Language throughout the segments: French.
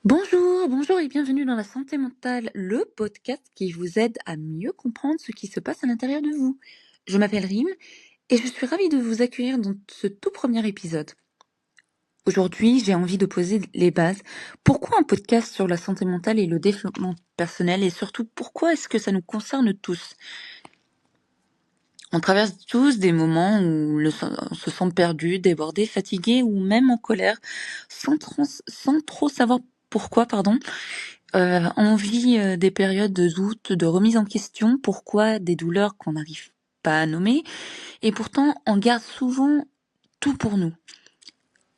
Bonjour et bienvenue dans La Santé Mentale, le podcast qui vous aide à mieux comprendre ce qui se passe à l'intérieur de vous. Je m'appelle Rim et je suis ravie de vous accueillir dans ce tout premier épisode. Aujourd'hui, j'ai envie de poser les bases. Pourquoi un podcast sur la santé mentale et le développement personnel, et surtout pourquoi est-ce que ça nous concerne tous? On traverse tous des moments où on se sent perdu, débordé, fatigué ou même en colère, sans trop savoir pourquoi, pardon. On vit des périodes de doute, de remise en question, pourquoi des douleurs qu'on n'arrive pas à nommer, et pourtant on garde souvent tout pour nous.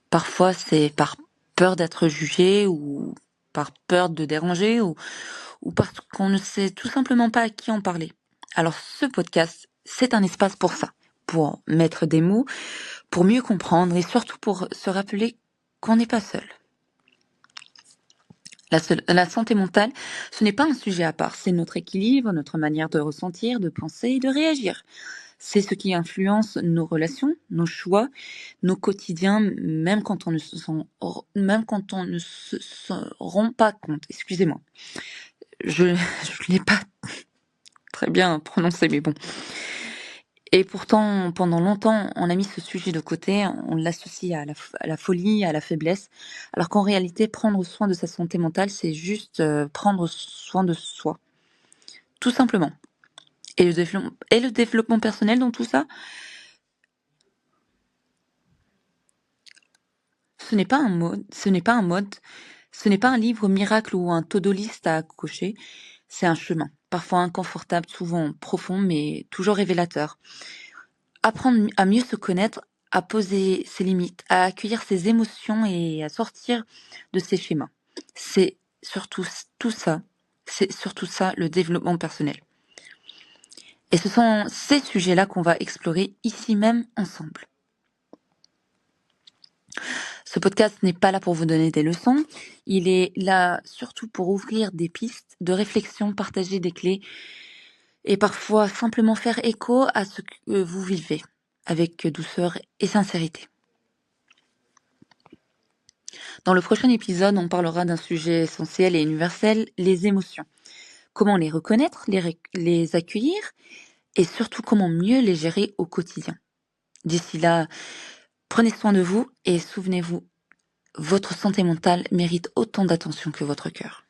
Parfois c'est par peur d'être jugé, ou par peur de déranger, ou parce qu'on ne sait tout simplement pas à qui en parler. Alors ce podcast, c'est un espace pour ça, pour mettre des mots, pour mieux comprendre et surtout pour se rappeler qu'on n'est pas seul. La santé mentale, ce n'est pas un sujet à part, c'est notre équilibre, notre manière de ressentir, de penser et de réagir. C'est ce qui influence nos relations, nos choix, nos quotidiens, même quand on ne se rend pas compte. Excusez-moi, je l'ai pas très bien prononcé, mais bon. Et pourtant, pendant longtemps, on a mis ce sujet de côté, on l'associe à la folie, à la faiblesse, alors qu'en réalité, prendre soin de sa santé mentale, c'est juste prendre soin de soi, tout simplement. Et le développement personnel dans tout ça, ce n'est pas un mode, ce n'est pas un livre miracle ou un to-do list à cocher, c'est un chemin, parfois inconfortable, souvent profond, mais toujours révélateur. Apprendre à mieux se connaître, à poser ses limites, à accueillir ses émotions et à sortir de ses schémas. C'est surtout ça le développement personnel. Et ce sont ces sujets-là qu'on va explorer ici même ensemble. Ce podcast n'est pas là pour vous donner des leçons, il est là surtout pour ouvrir des pistes de réflexion, partager des clés et parfois simplement faire écho à ce que vous vivez avec douceur et sincérité. Dans le prochain épisode, on parlera d'un sujet essentiel et universel, les émotions. Comment les reconnaître, les accueillir et surtout comment mieux les gérer au quotidien. D'ici là, prenez soin de vous et souvenez-vous, votre santé mentale mérite autant d'attention que votre cœur.